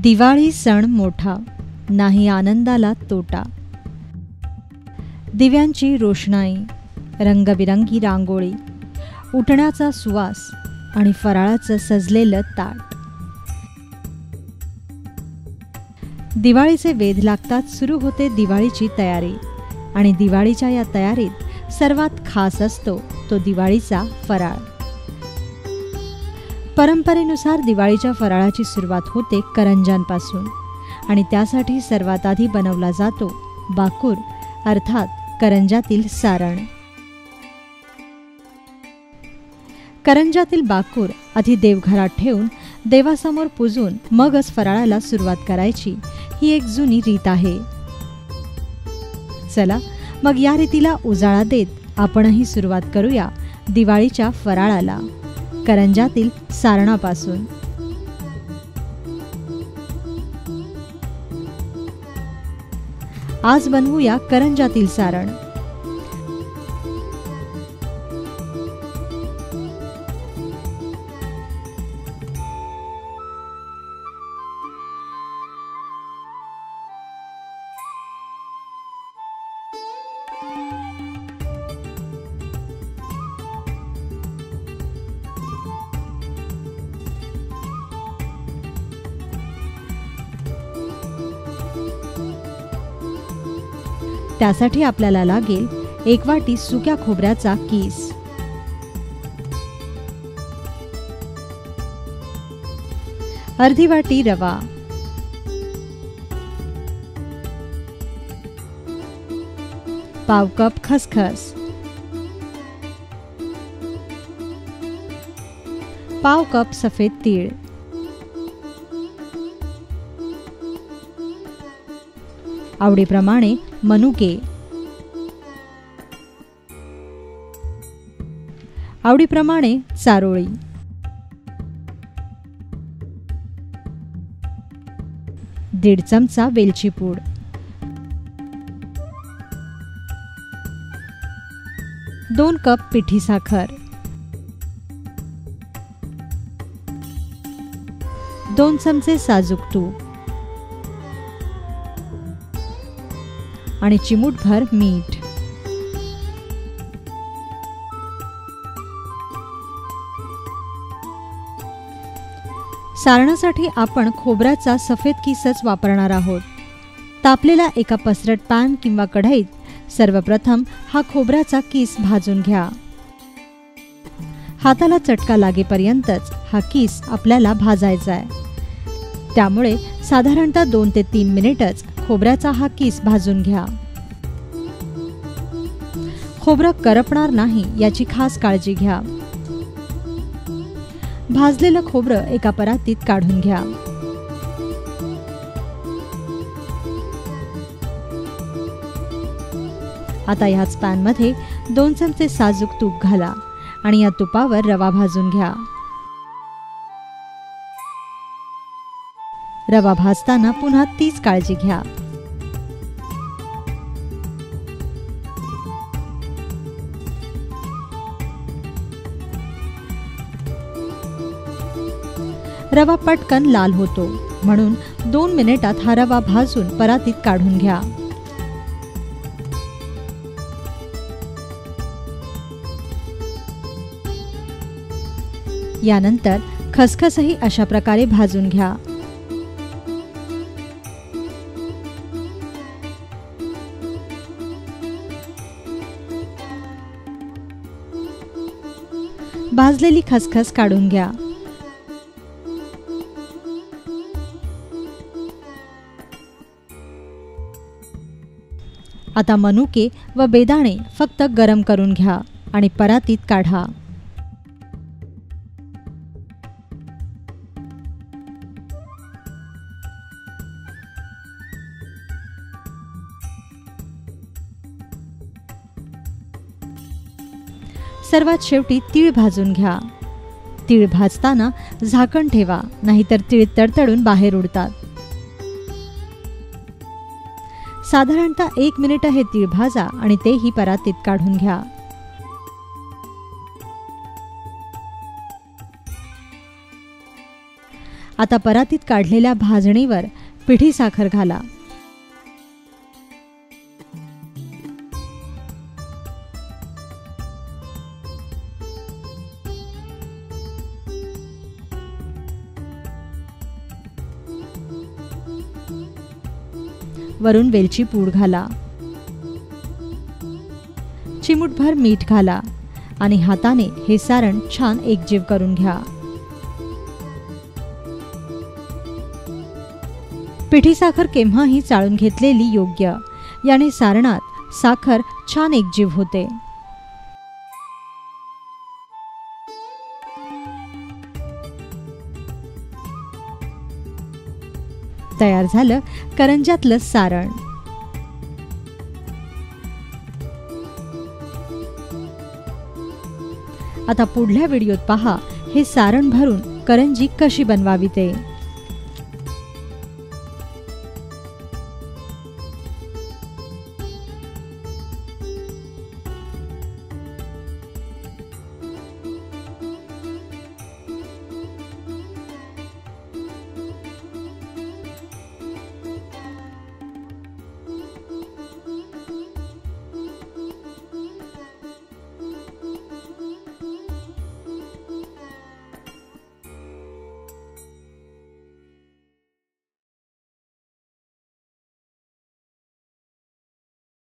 दिवाळी सण मोठा, नाही आनंदाला तोटा. दिव्यांची रोषणाई, रंगबिरंगी रांगोळी, उठण्याचा सुवास आणि फराळाचं सजलेलं ताट. दिवाळीचे वेध लागतात सुरू होते दिवाळीची तयारी. आणि दिवाळीच्या या तयारीत सर्वात खास असतो तो दिवाळीचा फराळ. परंपरेनुसार दिवाळीच्या फराळाची सुरुवात होते करंज्यांपासून. आणि त्यासाठी सर्वात आधी बनवला जातो बाकूर, अर्थात करंज्यातील सारण. करंज्यातील बाकूर आधी देवघरात ठेवून देवासमोर पूजून मगच फराळाला सुरुवात करायची, ही एक जुनी रीत आहे. चला मग या रीतीला उजाळा देत आपणही सुरुवात करूया दिवाळीच्या फराळाला, करंज्यातील सारणापासून. आज बनवूया करंज्यातील सारण. त्यासाठी आपल्याला लागेल 1 वाटी सुक्या खोबऱ्याचा कीस, अर्धी वाटी रवा, पाव कप खसखस, पाव कप सफेद तीळ, आवडीप्रमाणे मनुके, आवडीप्रमाणे चारोळी, दीड चमचा वेलची पूड, दोन कप पिठी साखर, 2 चमचे साजूक तूप आणि चिमूटभर मीठ. सारणासाठी आपण खोबऱ्याचा सफेद किसच वापरणार आहोत. तापलेला एका पसरट पॅन किंवा कढईत सर्वप्रथम हा खोबऱ्याचा किस भाजून घ्या. हाताला चटका लागेपर्यंतच हा किस आपल्याला भाजायचा आहे. त्यामुळे साधारणतः 2 ते 3 मिनिटच खोबऱ्याचा हा किस भाजून घ्या. खोबरं करपणार नाही याची खास काळजी घ्या. भाजलेलं खोबरं एका परातीत काढून घ्या. आता ह्याच पॅनमध्ये 2 चमचे साजूक तूप घाला आणि या तुपावर रवा भाजून घ्या. रवा भाजताना पुन्हा तीच काळजी घ्या. रवा पटकन लाल होतो, म्हणून 2 मिनिटात हा रवा भाजून परातीत काढून घ्या. यानंतर खसखसही अशा प्रकारे भाजून घ्या. भाजलेली खसखस काढून घ्या. आता मनुके व बेदाणे फक्त गरम करून घ्या आणि परातीत काढा. सर्वात शेवटी तीळ भाजून घ्या. तीळ भाजताना झाकण ठेवा, नाहीतर तीळ तडतडून बाहेर उडतात. साधारणतः 1 मिनिट हे तीळ भाजा आणि तेही परातीत काढून घ्या. आता परातीत काढलेल्या भाजणीवर पिठी साखर घाला. वरून वेलची पूड घाला. चिमूटभर मीठ घाला आणि हाताने हे सारण छान एकजीव करून घ्या. पिठी साखर केव्हाही चाळून घेतलेली योग्य. याने सारणात साखर छान एकजीव होते. तयार झालं करंज्यातलं सारण. आता पुढल्या व्हिडिओत पहा हे सारण भरून करंजी कशी बनवावी ते.